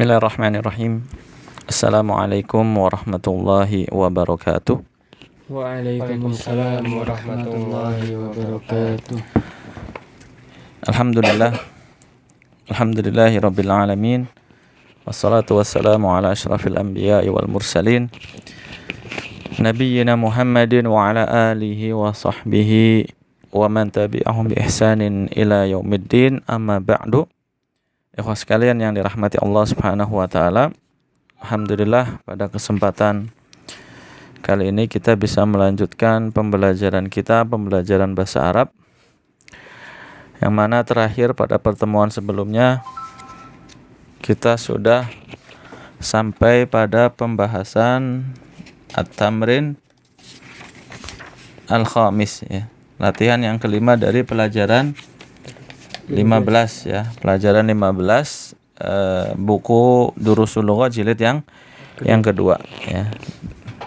Bismillahirrahmanirrahim. Assalamualaikum warahmatullahi wabarakatuh. Waalaikumsalam warahmatullahi wabarakatuh. Alhamdulillahi rabbil alamin. Wassalatu wassalamu ala asyrafil anbiya'i wal mursalin nabiyyina Muhammadin wa ala alihi wa sahbihi wa man tabi'ahum bi ihsanin ila yaumiddin, amma ba'du. Ikhwah sekalian yang dirahmati Allah Subhanahu wa taala, alhamdulillah pada kesempatan kali ini kita bisa melanjutkan pembelajaran bahasa Arab, yang mana terakhir pada pertemuan sebelumnya kita sudah sampai pada pembahasan at-tamrin al-khamis, ya. Latihan yang kelima dari pelajaran 15, ya. Pelajaran 15 buku Durusul Lughat jilid yang kedua, ya.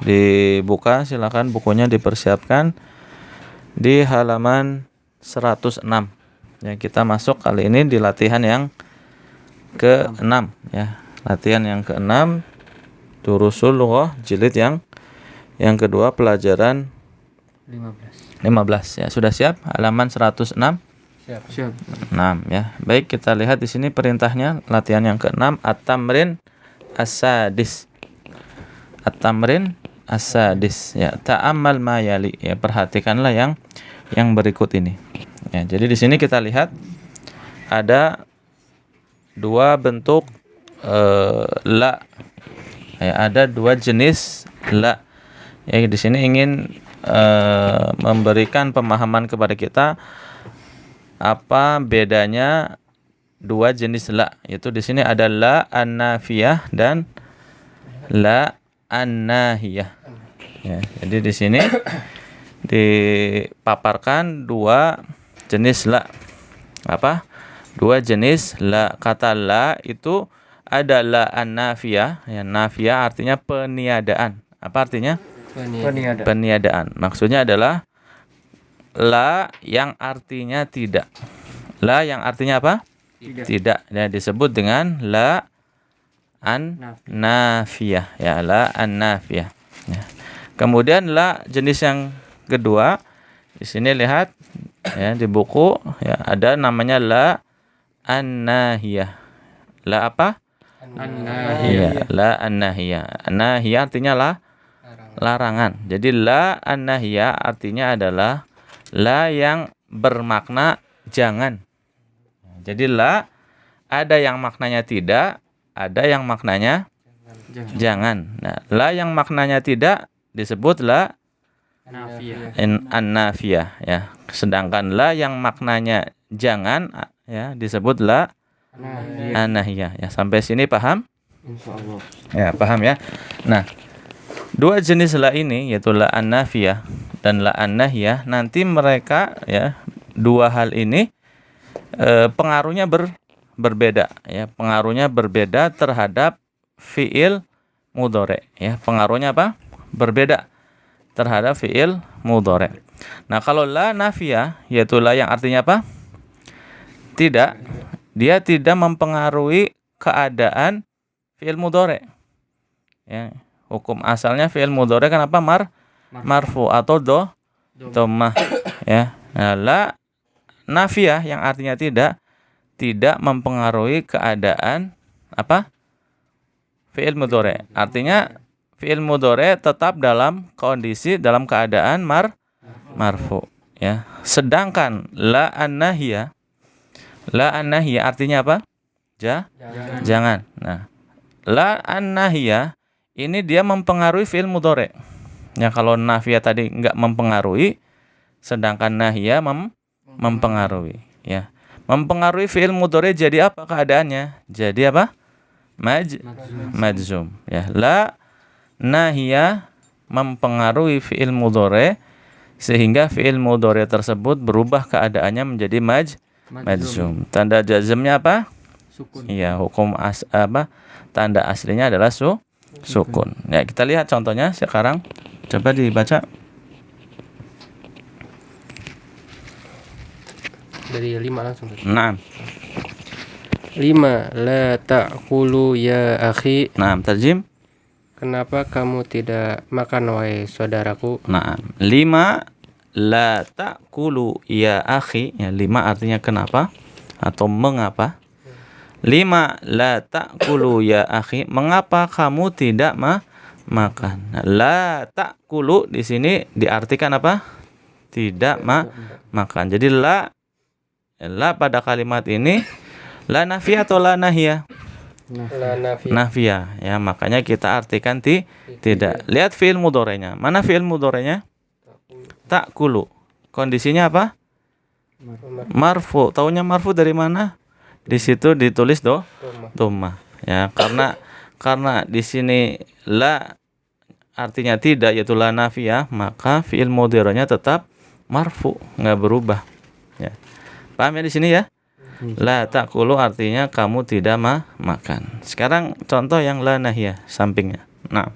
Dibuka, silakan bukunya dipersiapkan di halaman 106. Ya, kita masuk kali ini di latihan yang ke-6, ya. Latihan yang ke-6 Durusul Lughat jilid yang kedua, pelajaran 15. Ya, sudah siap? Halaman 106. Siap. 6, ya. Baik, kita lihat di sini perintahnya, latihan yang ke-6, at-tamrin as-sadis. At-tamrin as-sadis, ya. Ta'ammal ma yali, ya, perhatikanlah yang berikut ini. Ya, jadi di sini kita lihat ada dua bentuk la. Ya, ada dua jenis la. Ya, di sini ingin memberikan pemahaman kepada kita apa bedanya dua jenis la. Yaitu di sini ada la an-nafiyah dan la an-nahiyah. Ya, jadi di sini dipaparkan dua jenis la. Apa? Dua jenis la. Kata la itu ada la an-nafiyah. Ya, nafiyah artinya peniadaan. Apa artinya? Peniadaan. Maksudnya adalah la yang artinya tidak. La yang artinya apa? Tidak. Ya, disebut dengan la an-nafiyah. Ya, la an-nafiyah. Ya. Kemudian la jenis yang kedua, di sini lihat, ya, di buku, ya, ada namanya la an-nahiyah. La apa? An-nahiyah. Ya, la an-nahiyah. An-nahiyah artinya larangan. Jadi la an-nahiyah artinya adalah la yang bermakna jangan. Jadi la ada yang maknanya tidak, ada yang maknanya jangan. Nah, la yang maknanya tidak disebut la an-nafiyah, ya. Sedangkan la yang maknanya jangan, ya, disebut la an-nahiyah. Ya, sampai sini paham? Insyaallah. Ya, paham, ya. Nah, dua jenis la ini, yaitu la an-nafiyah dan la an-nahiyah, nanti mereka, ya, dua hal ini pengaruhnya berbeda, ya. Pengaruhnya berbeda terhadap fiil mudhari, ya. Pengaruhnya apa? Berbeda terhadap fiil mudhari. Nah, kalau la nafiyah, yaitu la yang artinya apa? Tidak. Dia tidak mempengaruhi keadaan fiil mudhari. Ya. Hukum asalnya fiil mudhari kan apa? Marfu atau dhammah, ya. Nah, la nafiyah yang artinya tidak mempengaruhi keadaan apa? Fiil mudhari. Artinya fiil mudhari tetap dalam keadaan marfu, ya. Sedangkan la an-nahiyah artinya apa? Jangan. Nah, la an-nahiyah ini dia mempengaruhi fiil mudhari. Ya, kalau nafiyah tadi enggak mempengaruhi, sedangkan nahiyah mempengaruhi, ya. Mempengaruhi fiil mudhari jadi apa keadaannya? Jadi apa? Majzum, ya. La nahiyah mempengaruhi fiil mudhari sehingga fiil mudhari tersebut berubah keadaannya menjadi majzum. Tanda jazmnya apa? Sukun. Iya, tanda aslinya adalah sukun. Ya, kita lihat contohnya sekarang. Coba dibaca. Dari 5 langsung. Nah. 5. La ta'kulu ya akhi. Nah, tarjim. Kenapa kamu tidak makan wahai saudaraku? Nah, 5 la ta'kulu ya akhi. Ya, 5 artinya kenapa atau mengapa. 5 la ta'kulu ya akhi. Mengapa kamu tidak makan? Nah, la ta'kulu di sini diartikan apa? Tidak makan. Jadi la pada kalimat ini la nafiyah atau la nahiyah? La nafi. Nafiyah. Ya, makanya kita artikan tidak. Lihat fi'il mudhari'nya. Mana fi'il mudhari'nya? Ta'kulu. Kondisinya apa? Marfu. Taunya marfu dari mana? Di situ ditulis dhamma. Ya, karena di sini la artinya tidak, yaitu la nafiyah, maka fi'il mudhari'nya tetap marfu, nggak berubah. Ya. Paham ya di sini ya? La ta'kulu artinya kamu tidak makan. Sekarang contoh yang la nahiyah sampingnya. Nah,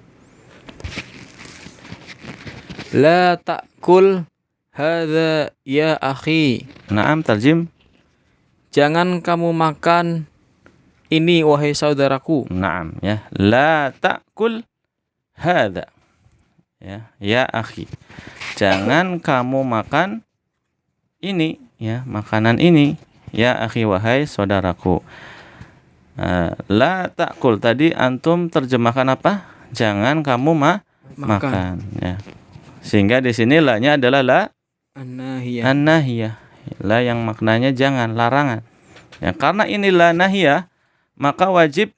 La ta'kul hadza ya akhi. na'am tarjim. Jangan kamu makan ini wahai saudaraku. Na'am ya. La ta'kul hadza. Ya akhi. Jangan kamu makan ini ya, makanan ini. Ya akhi wahai saudaraku. La ta'kul tadi antum terjemahkan apa? Jangan kamu makan ya. Sehingga di sini la-nya adalah la An-nahiyah. an-nahiyah. La yang maknanya jangan, larangan. Ya, karena ini la nahiyah, maka wajib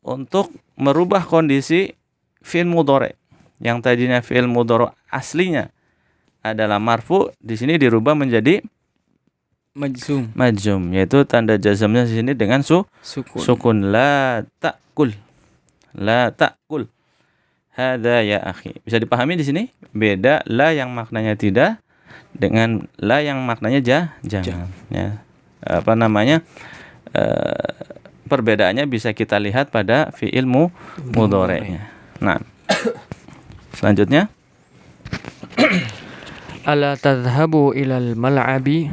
untuk merubah kondisi fi'il mudhari'. Yang tadinya fi'il mudhari' aslinya adalah marfu, di sini dirubah menjadi majzum, yaitu tanda jazamnya di sini dengan sukun. La ta'kul. La ta'kul. Hadza ya akhi. Bisa dipahami di sini? Beda la yang maknanya tidak dengan la yang maknanya jangan. Ya. Apa namanya? Perbedaannya bisa kita lihat pada fi'il mudhari'nya. Nah. Selanjutnya, Ala tadhhabu ilal mal'abi.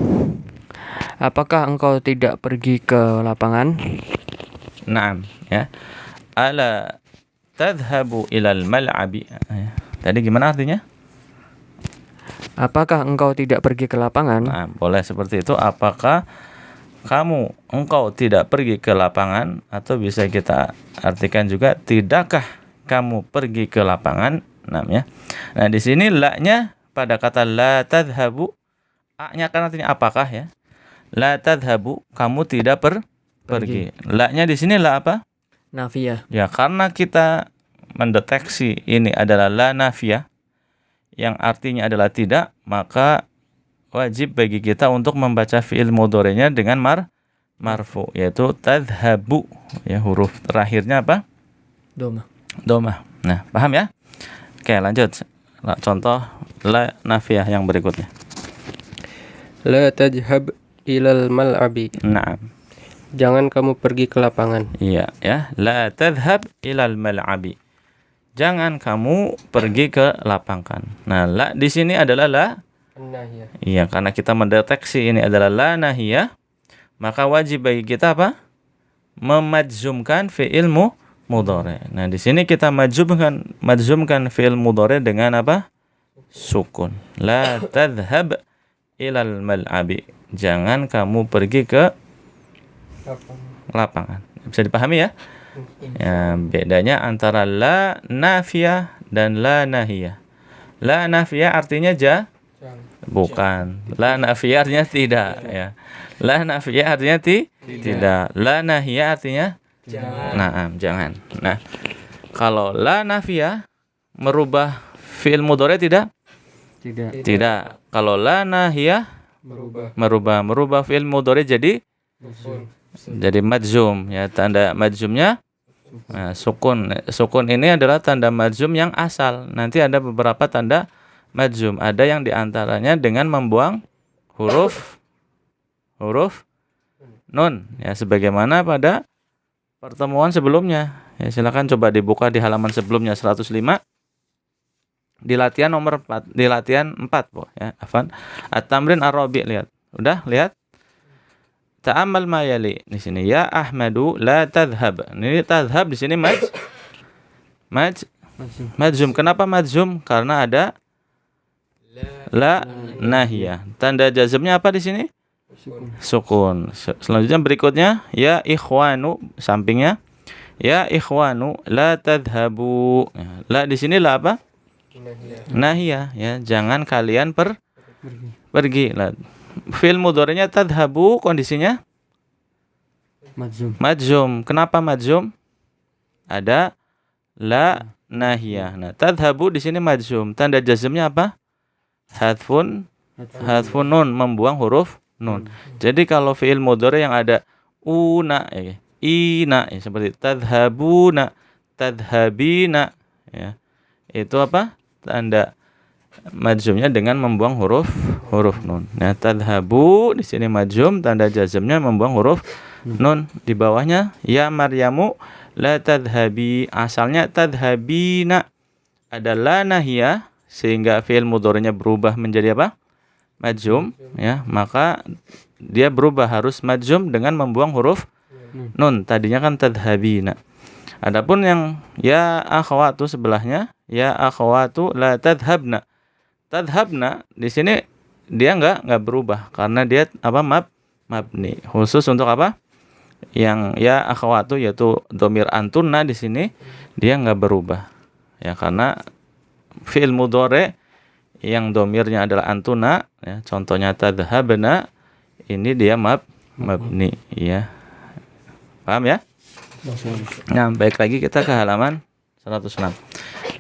Apakah engkau tidak pergi ke lapangan? na'am ya. Ala tadhhabu ilal mal'abi. Tadi gimana artinya? Apakah engkau tidak pergi ke lapangan? Nah, boleh seperti itu. Apakah engkau tidak pergi ke lapangan, atau bisa kita artikan juga tidakkah kamu pergi ke lapangan? Namanya. Nah, di sini la-nya pada kata la tadhhabu, a-nya kan artinya apakah ya? La tadhhabu, kamu tidak pergi. La-nya di sini la apa? Nafiyah. Ya, karena kita mendeteksi ini adalah la nafiyah yang artinya adalah tidak, maka wajib bagi kita untuk membaca fi'il mudhari'nya dengan marfu, yaitu tadhhabu. Ya, huruf terakhirnya apa? Dhamma. Nah, paham ya? Oke, lanjut. Contoh la nafiyah yang berikutnya. La tadhhab ilal mal'abi. Naam. Jangan kamu pergi ke lapangan. Iya, ya. La tadhhab ilal mal'abi. Jangan kamu pergi ke lapangan. Nah, la di sini adalah la. Iya, karena kita mendeteksi ini adalah la nahiyah, maka wajib bagi kita apa? Memajzumkan fi'il mudhari'. Nah, di sini kita majzumkan fi'il mudhari' dengan apa? Sukun. La tadhhab ilal mal'abi. Jangan kamu pergi ke lapangan. Bisa dipahami ya? Ya, bedanya antara la nafiyah dan la nahiyah. La nafiyah artinya bukan. La nafiyah artinya tidak ya. La nafiyah artinya tidak. La nahiyah artinya jangan. Nah, kalau la nafiyah merubah fi'il mudhari' tidak? Tidak. Kalau la nahiyah merubah fi'il mudhari' jadi majzum ya. Tanda majzumnya sukun ini adalah tanda majzum yang asal. Nanti ada beberapa tanda majzum. Ada yang diantaranya dengan membuang huruf nun ya, sebagaimana pada pertemuan sebelumnya. Ya, silakan coba dibuka di halaman sebelumnya 105. Di latihan nomor 4, di latihan 4 ya. Afan. At-tamrin ar-rabi', lihat. Udah lihat? Ta'ammal ma yali. Di sini ya Ahmadu la tadhhab. Ini tadhhab di sini majzum. Kenapa majzum? Karena ada la nahiyah. Tanda jazmnya apa di sini? Sukun. Selanjutnya berikutnya ya ikhwanu, sampingnya ya ikhwanu la tadhhabu. La di sini la apa? Nahiyah, ya. Jangan kalian pergi. La. Fi'il mudhari'nya tadhhabu, kondisinya majzum. Kenapa majzum? Ada la nahiyah. Nah, tadhhabu di sini majzum. Tanda jazmnya apa? Hadfun nun, membuang huruf nun. Jadi kalau fi'il mudhari yang ada una, ya, ina, ya, seperti tadhhabuna, tadhhabina, ya. Itu apa? Tanda majzumnya dengan membuang huruf nun. Nah, tadhhabu di sini majzum, tanda jazmnya membuang huruf nun. Di bawahnya ya Maryamu la tadhhabi, asalnya tadhhabina, ada la nahiyah sehingga fi'il mudhari'nya berubah menjadi apa? Majzum, ya. Maka dia berubah harus majzum dengan membuang huruf nun. Tadinya kan tadhhabina. Adapun yang ya akhwatu sebelahnya ya akhwatu la tadhhabna. Tadhhabna di sini dia enggak berubah karena dia apa? Mabni. Khusus untuk apa? Yang ya akhwatu yaitu dhamir antunna di sini dia enggak berubah. Ya, karena fi'il mudhari yang dhamirnya adalah antuna, ya, contohnya tadhhabna, ini dia mabni, ya. Paham ya? Nah, baik, lagi kita ke halaman 106.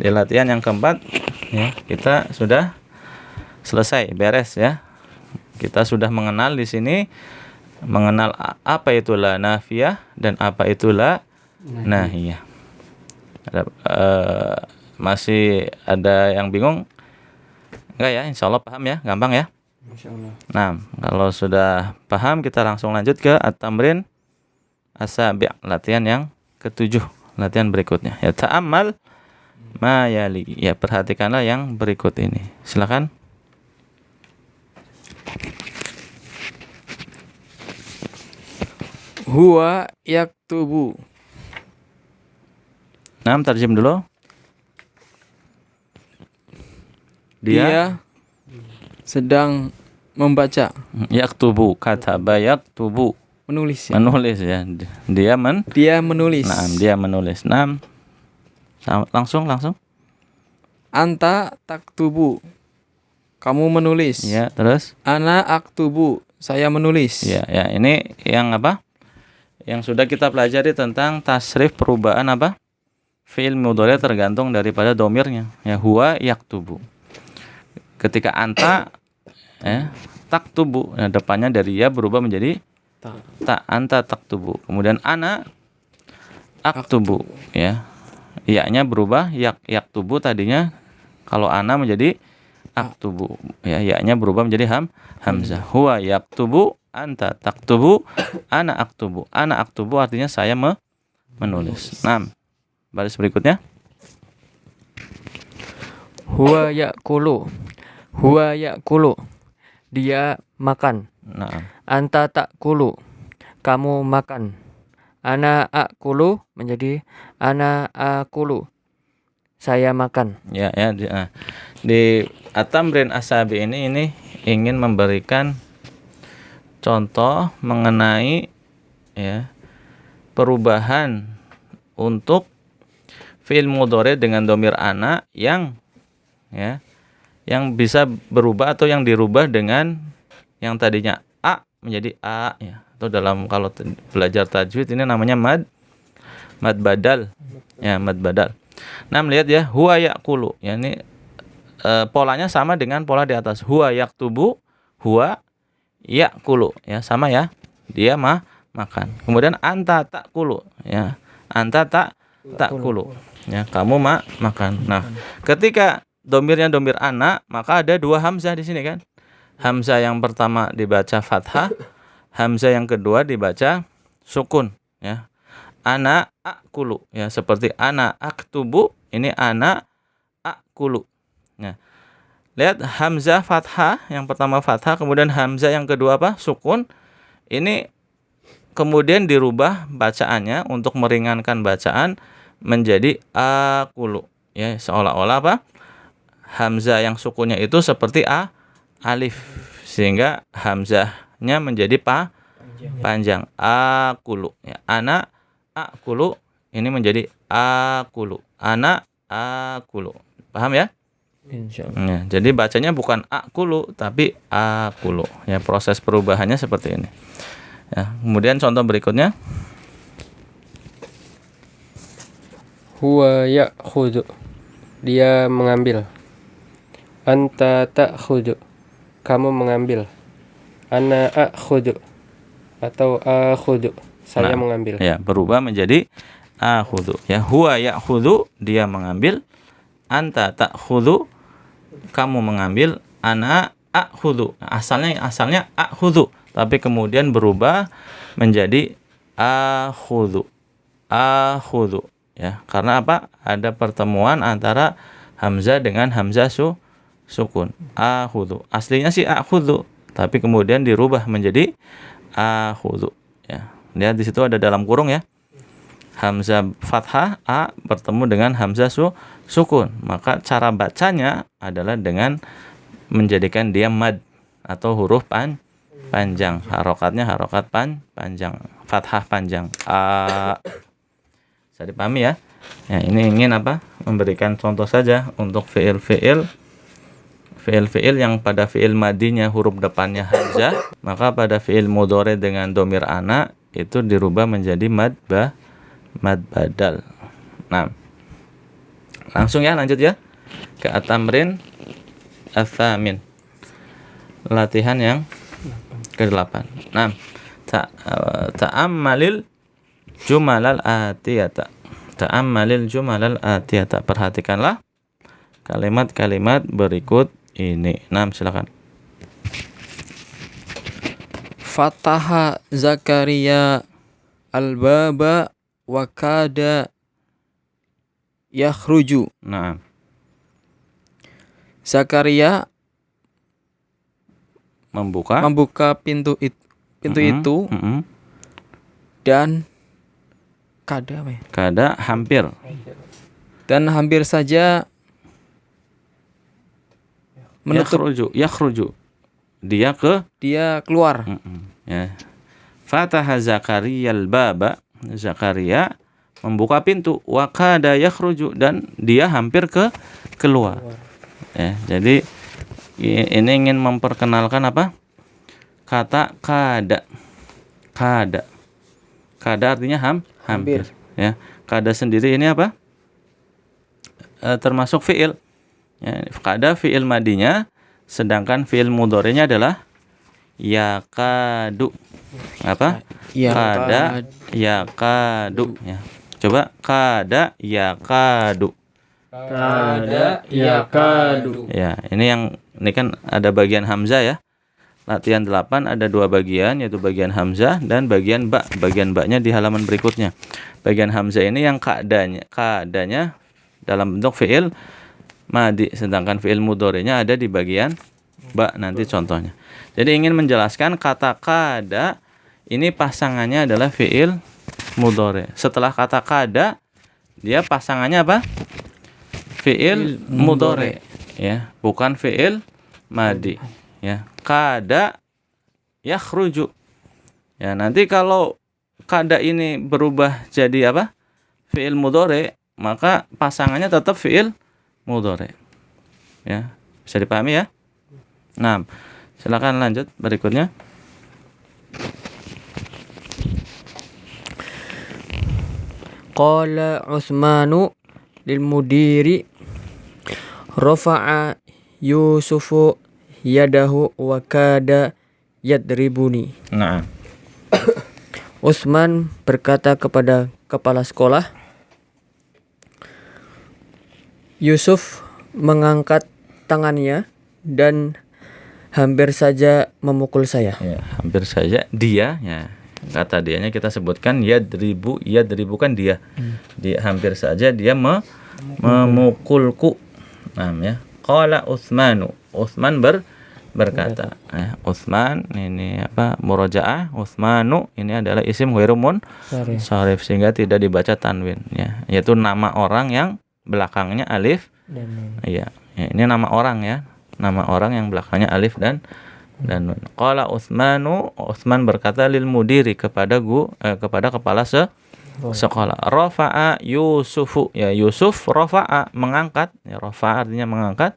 Di latihan yang keempat, ya, kita sudah selesai, beres, ya. Kita sudah mengenal di sini, mengenal apa itu la nafiyah dan apa itu la nahiyah. Masih ada yang bingung? Enggak ya? Insya Allah paham ya, gampang ya. Nah, kalau sudah paham kita langsung lanjut ke at-tamrin as-sabi', latihan yang ke-7, latihan berikutnya. Ya, ta'ammal ma yali. Ya, perhatikanlah yang berikut ini. Silakan. Huwa yaktubu. Nah, tarjim dulu. Dia sedang membaca. Yaktubu, kataba yaktubu. Menulis ya. Menulis, ya. Dia menulis. Nah, dia menulis. Nah, langsung. Anta taktubu. Kamu menulis. Ya, terus. Ana aktubu. Saya menulis. Ya, ini yang apa? Yang sudah kita pelajari tentang tasrif perubahan apa? Fi'il mudhari tergantung daripada domirnya. Ya, huwa yaktubu. Ketika anta taktubu, nah, depannya dari ya berubah menjadi ta, anta taktubu. Kemudian ana aktubu, ya. Ya-nya berubah yaktubu tadinya, kalau ana menjadi aktubu, ya. Ya-nya berubah menjadi hamzah. Huwa yaktubu, anta taktubu, ana aktubu. Ana aktubu artinya saya menulis. Nah, baris berikutnya. Huwa yakulu. Dia makan. Nah, Anta takulu. Kamu makan. Ana akulu menjadi ana akulu. Saya makan. ya, di at-tamrin as-sabi' ini ingin memberikan contoh mengenai, ya, perubahan untuk fi'il mudhari dengan dhamir ana yang, ya, yang bisa berubah atau yang dirubah dengan yang tadinya a menjadi a, ya. Atau dalam kalau belajar tajwid ini namanya mad badal, ya, mad badal. Nah, melihat ya, huwa yakulu, ya, ini polanya sama dengan pola di atas. Huwa yaktubu, huwa yakulu, ya, sama ya. Dia makan. Kemudian anta takulu, ya. Anta takulu, ya, kamu makan. Nah, ketika domirnya domir ana, maka ada dua hamzah di sini kan. Hamzah yang pertama dibaca fathah, hamzah yang kedua dibaca sukun, ya. Ana akulu, ya, seperti ana aktubu, ini ana akulu. Ya. Lihat hamzah fathah, yang pertama fathah, kemudian hamzah yang kedua apa? Sukun. Ini kemudian dirubah bacaannya untuk meringankan bacaan menjadi akulu, ya, seolah-olah apa? Hamzah yang sukunnya itu seperti alif, sehingga hamzahnya menjadi panjang. Akulu, ya. Ana akulu ini menjadi akulu. Ana akulu. Paham ya? Insyaallah. Ya, jadi bacanya bukan akulu tapi akulu. Ya, proses perubahannya seperti ini. Ya, kemudian contoh berikutnya. Huwa ya'khudhu. Dia mengambil. Anta ta'khudhu. Kamu mengambil. Ana akhudhu. Atau akhudhu. Saya Nah, mengambil. Ya, berubah menjadi akhudhu. Ya, huwa ya'khudhu, dia mengambil. Anta ta'khudhu, kamu mengambil. Ana akhudhu. Nah, asalnya akhudhu, tapi kemudian berubah menjadi akhudhu. Akhudhu, ya. Karena apa? Ada pertemuan antara hamzah dengan hamzah sukun. Akhudhu. Aslinya sih akhudhu, tapi kemudian dirubah menjadi akhudhu, ya. Lihat di situ ada dalam kurung, ya. Hamzah fathah a bertemu dengan hamzah sukun. Maka cara bacanya adalah dengan menjadikan dia mad atau huruf panjang. Harokatnya harokat panjang. Fathah panjang. A. Bisa dipahami ya? Ya, ini ingin apa? Memberikan contoh saja untuk fiil-fiil yang pada fiil madinya huruf depannya hamzah, maka pada fiil mudhari dengan domir ana itu dirubah menjadi mad badal. Nah, langsung ya, lanjut ya ke at-tamrin ats-tsamin. Latihan yang ke-8. Nah, ta'ammalil jumalal atiyata. Ta'ammalil jumalal atiyata. Perhatikanlah kalimat-kalimat berikut ini. Nah, silakan. Fataha Zakaria al-baba wa kada yakhruju. Nah, Zakaria membuka pintu itu dan kada apa ya? kada hampir. Dan hampir saja menutup, Yakhruju. Dia keluar. Ya. Fataha Zakariyal baba. Zakaria membuka pintu. Wa kada yakhruju, dan dia hampir keluar. Ya, jadi ini ingin memperkenalkan apa? Kata kada. Kada artinya hampir. Ya. Kada sendiri ini apa? Termasuk fiil. Ya, kada fiil madinya, sedangkan fiil mudhari'nya adalah yakadu. Apa? Kada yakadu, ya. Coba kada yakadu. Kada yakadu. Ya, ini kan ada bagian hamzah ya. Latihan 8 ada 2 bagian, yaitu bagian hamzah dan bagian ba. Bagian ba-nya di halaman berikutnya. Bagian hamzah ini yang kadanya dalam bentuk fiil madi, sedangkan fiil mudhari'nya ada di bagian ba nanti contohnya. Jadi ingin menjelaskan kata kada ini pasangannya adalah fiil mudhari'. Setelah kata kada, dia pasangannya apa? Fiil mudhari', ya, bukan fiil madi, ya. Kada yakhruju. Ya, nanti kalau kada ini berubah jadi apa? Fiil mudhari', maka pasangannya tetap fiil mudhari'. Ya, bisa dipahami ya? Nah, silakan lanjut berikutnya. Qala Utsmanu lil mudiri rafa'a Yusufu yadahu wa kada yadribuni. Nah, Utsman berkata kepada kepala sekolah, Yusuf mengangkat tangannya dan hampir saja memukul saya. ya, hampir saja dia, ya. Kata dianya kita sebutkan yadribu kan dia. Dia hampir saja dia memukulku. Nah, ya. Qala Utsmanu. Utsman berkata. Utsman ini apa? Murojaah. Utsmanu ini adalah isim ghairu munsharif sehingga tidak dibaca tanwin ya. Yaitu nama orang yang belakangnya alif. Iya. Ya, ini nama orang ya. Nama orang yang belakangnya alif dan nun. Qala Utsmanu, Utsman berkata lil mudiri kepada kepala sekolah. Rafa'a Yusufu, ya Yusuf rafa'a mengangkat, ya rafa'a artinya mengangkat.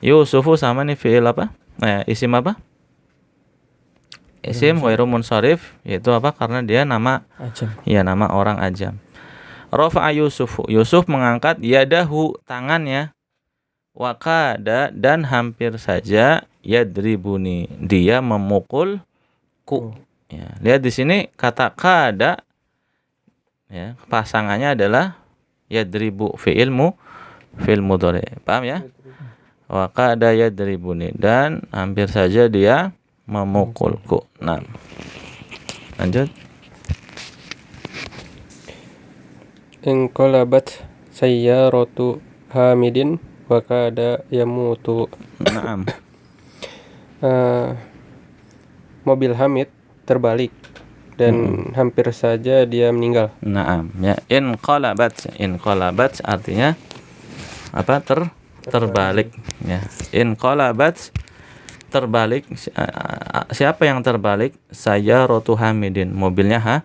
Yusufu sama nih fi'il apa? Isim apa? Isim ghairu munsharif, yaitu apa? Karena dia nama Ajam. ya nama orang ajam. Rafa'a Yusufu, Yusuf mengangkat yadahu tangannya. Wakada dan hampir saja yadribuni, dia memukulku. Ya, lihat di sini kata kada ya, pasangannya adalah yadribu fi'il mudhari. Paham ya? Wa qada yadribuni dan hampir saja dia memukulku. Nah. Lanjut. Inqalabat sayyaratu Hamidin wa kada yamutu. Naam. Mobil Hamid terbalik dan hampir saja dia meninggal. Naam. Ya, inqalabat artinya apa? Terbalik ya. Inqalabat terbalik. Siapa yang terbalik? Sayyaratu Hamidin, mobilnya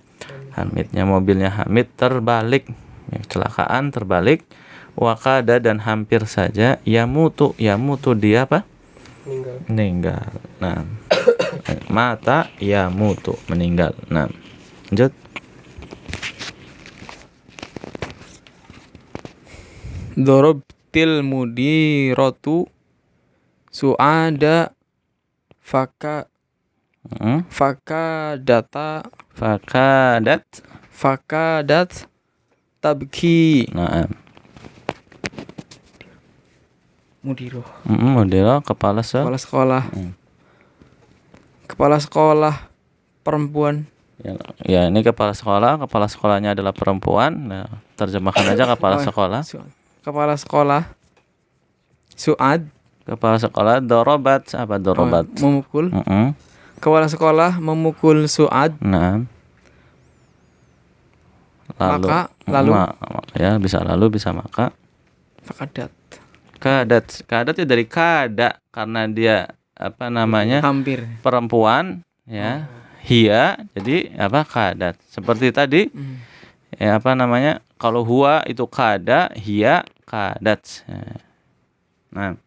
Hamidnya, mobilnya Hamid terbalik ya, kecelakaan terbalik. Wakada dan hampir saja yamutu dia apa? Meninggal. Nah, mata yamutu meninggal. Nah, lanjut. Dorobtil mudiratu su'ada fakadat tabki. Nah, Mudiro kepala sekolah. Kepala sekolah perempuan. ya ini kepala sekolahnya adalah perempuan. Nah, terjemahkan aja kepala sekolah. Kepala sekolah Su'ad. Kepala sekolah dorobat apa dorobat? Memukul. Kepala sekolah memukul Su'ad. Nah. Lalu ya bisa lalu bisa maka. Kadat itu dari kada karena dia apa namanya? Hampir. Perempuan ya. Hia jadi apa? Kadat. Seperti tadi ya apa namanya? Kalau huwa itu kada, hia kadat. Nah.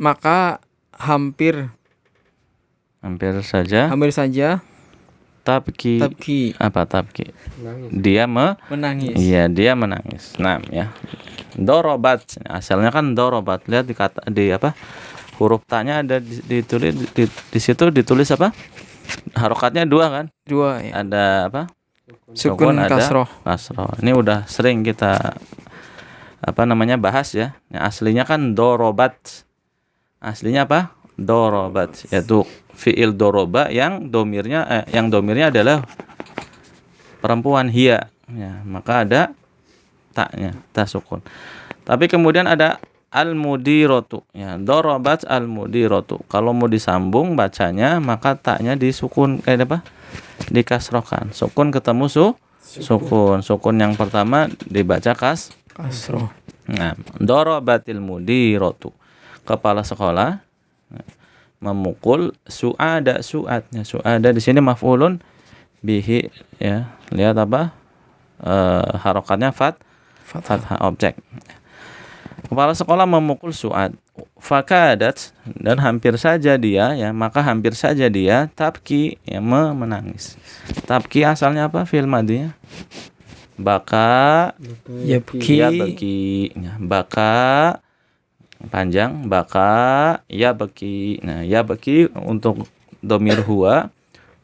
Maka hampir saja tabki. Apa tabki? Dia menangis. Iya, dia menangis. Nah, ya. Dorobat. Asalnya kan dorobat. Lihat di apa? Huruf ta-nya ada ditulis di situ ditulis apa? Harokatnya 2 kan? 2 ya. Ada apa? Sukun kasroh. Ini udah sering kita apa namanya bahas ya. Yang aslinya kan dorobat. Aslinya apa? Dorobat, yaitu fiil doroba yang domirnya adalah perempuan hia ya, maka ada taknya, ta sukun. Tapi kemudian ada al-mudiratu ya, dorobat al-mudiratu. Kalau mau disambung bacanya maka taknya disukun dikasrohkan. Sukun ketemu sukun yang pertama dibaca kasroh. Nah, dorobatil mudiratu, kepala sekolah memukul su'ada. Su'ada di sini maf'ulun bihi ya. Lihat apa? Harokatnya fathah objek. Kepala sekolah memukul Su'ad. Fakadat dan hampir saja dia ya, maka hampir saja dia tabki ya, menangis. Tabki asalnya apa? Fi'il madinya. Baka Yabki. Ya, baka panjang, baka ya baki. Nah, ya baki untuk domir huwa,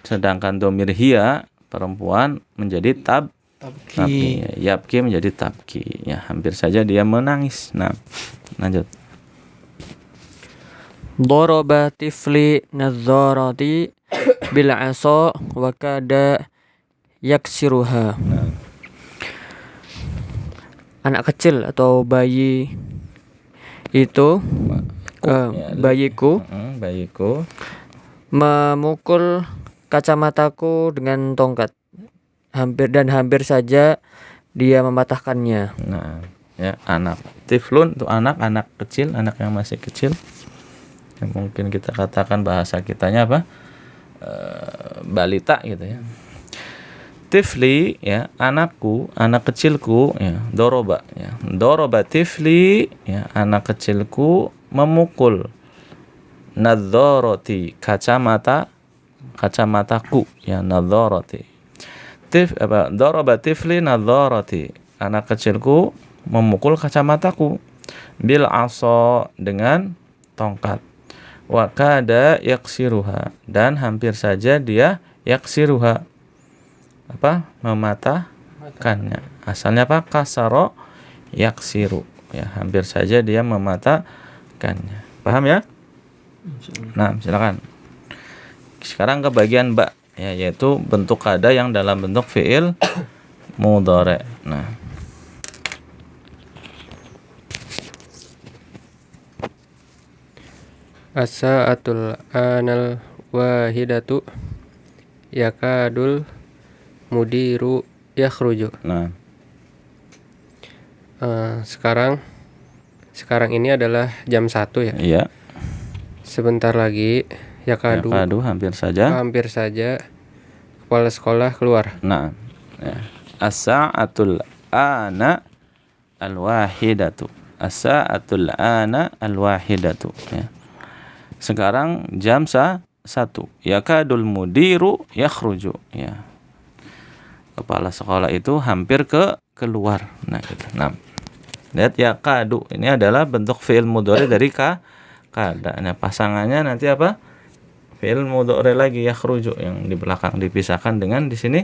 sedangkan domir hia perempuan menjadi tabki. Yabki menjadi tabki. Ya, hampir saja dia menangis. Nah, lanjut. Daraba tifli nadzarati bil asa wa kada yaksiruha. Anak kecil atau bayi itu Ya, bayiku bayiku memukul kacamataku dengan tongkat. Hampir saja dia mematahkannya. Nah, ya anak tiflun itu anak kecil, anak yang masih kecil. Yang mungkin kita katakan bahasa kitanya apa? Balita gitu ya. Tifli ya, anakku, anak kecilku ya, doroba ya. Doroba tifli ya, anak kecilku memukul nadzarati kacamataku ya, nadzarati. Doroba tifli nadzarati, anak kecilku memukul kacamataku bil aso, dengan tongkat. Wa kada yaksiruha, dan hampir saja dia yaksiruha, apa, mematahkannya. Asalnya apa? Kasaro yaksiru ya, hampir saja dia mematahkannya. Paham ya? Nah, silakan. Sekarang ke bagian ba ya, yaitu bentuk kada yang dalam bentuk fiil mudhari. Nah, As-sa'atul anal wahidatu yakadul mudiru yakhruju. nah, Sekarang ini adalah jam 1 ya. iya. Sebentar lagi yakadu Hampir saja. Kepala sekolah keluar. Nah, ya. As-sa'atul ana al-wahidatu. As-sa'atul ana al-wahidatu ya. Sekarang jam 1. Yakadul mudiru yakhruju ya. Kepala sekolah itu hampir keluar. Nah, gitu. Nah, lihat yakadu ini adalah bentuk fi'il mudhari dari kada. Nah, pasangannya nanti apa? Fi'il mudhari lagi yakhruju, yang di belakang dipisahkan dengan di sini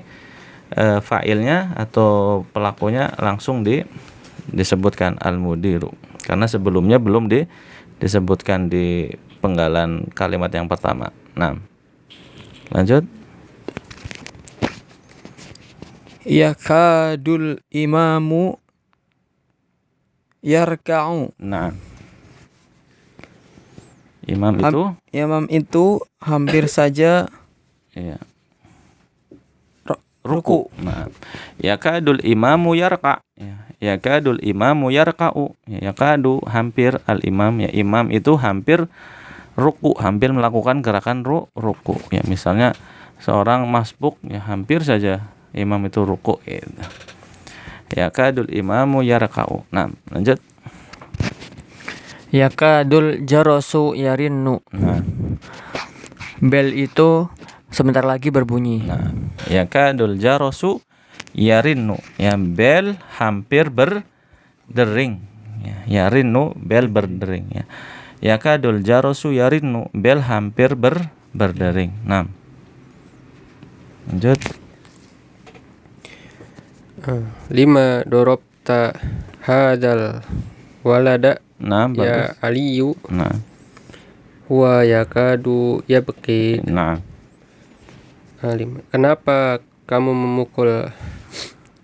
fa'ilnya atau pelakunya langsung disebutkan al-mudiru, karena sebelumnya belum disebutkan di penggalan kalimat yang pertama. Nah, lanjut. Yakadul imamu yarka'u. Nah, imam itu Hampir saja ya, ruku. Nah, yakadul imamu yarka ya, yakadul imamu yarka'u ya, yakadu hampir, al imam ya, imam itu hampir ruku, hampir melakukan gerakan ruku ya. Misalnya seorang masbuk ya, hampir saja imam itu ruku gitu. Yakadul imamu yarka'u. Nah, lanjut. Yakadul jarasu yarinnu. Nah, Bel itu sebentar lagi berbunyi. nah, yakadul jarasu yarinnu ya, bel hampir berdering ya, yarinnu bel berdering ya. Yakadul jarasu yarinnu, bel hampir berdering. Nah, lanjut. 5 dorobta hadal walada Nah, ya bagus. aliyu Nah, huwa yakadu yabki. nah, 5. Kenapa kamu memukul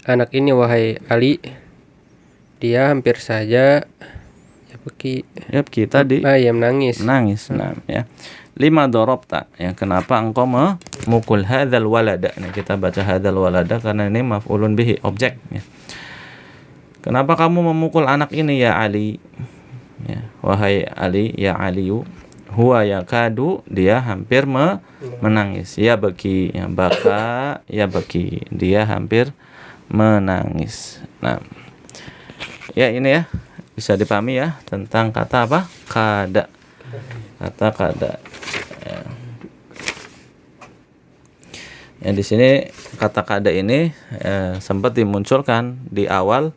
anak ini wahai Ali? Dia hampir saja yabki. kita Ya menangis. Nah, ya. 5 dorobta ya, kenapa engkau memukul hadzal walada. Nah, kita baca hadzal walada karena ini maf'ulun bihi, objek ya. Kenapa kamu memukul anak ini ya Ali ya, wahai Ali, ya Aliyu. Huwa yakadu, dia hampir menangis. Ya baki ya, baka ya baki, dia hampir menangis. Nah, ya ini ya, bisa dipahami ya tentang kata apa? Kada. Kata kada. Ya, di sini kata kada ini sempat dimunculkan di awal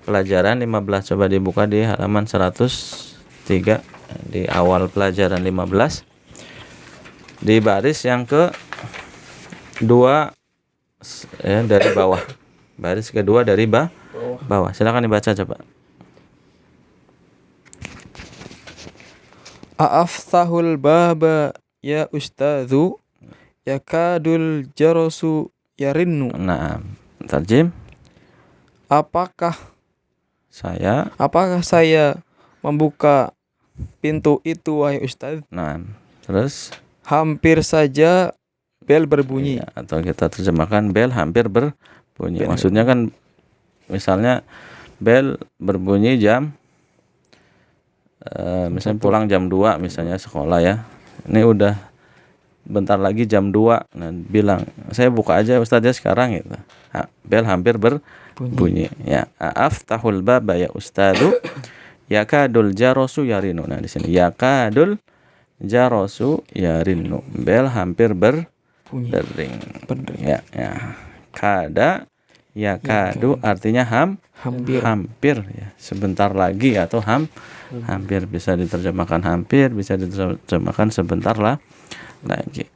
pelajaran 15. Coba dibuka di halaman 103 di awal pelajaran 15 di baris yang kedua ya, dari bawah. Baris kedua dari bawah. Silakan dibaca coba. A'aftahul baba ya ustadzu yakadul jarasu yarinnu. Nah, tarjim. Apakah Saya saya membuka pintu itu wahai Ustadz. Nah, terus Hampir saja bel berbunyi. ya, atau kita terjemahkan bel hampir berbunyi. Bel Maksudnya kan misalnya bel berbunyi jam misalnya pulang jam 2 misalnya sekolah ya. Ini udah bentar lagi jam 2. Nah, bilang, "Saya buka aja Ustadz ya sekarang," gitu. Bel hampir berbunyi. Ya, aftahul baba ya Ustadu yakadul jarosu yarinu. Nah, di sini yakadul jarosu yarinu. Bel hampir Bunyi. berdering. Berdering. Ya, ya. Kada yakadu artinya hampir ya. Sebentar lagi atau hampir bisa diterjemahkan hampir, bisa diterjemahkan sebentar lah lagi.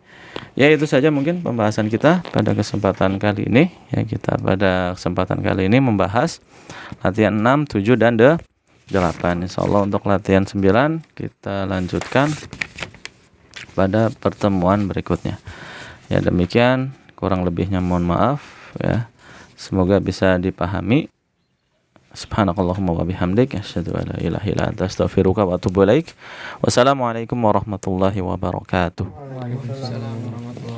Ya, itu saja mungkin pembahasan kita pada kesempatan kali ini. Ya, kita pada kesempatan kali ini membahas latihan 6, 7 dan 8. Insyaallah untuk latihan 9 kita lanjutkan pada pertemuan berikutnya. Ya, demikian, kurang lebihnya mohon maaf ya. Semoga bisa dipahami. Subhanakallahumma wa bihamdik asyhadu an la ilaha illa anta astaghfiruka wa atubu ilaik. Wassalamualaikum warahmatullahi wabarakatuh. Waalaikumsalam warahmatullahi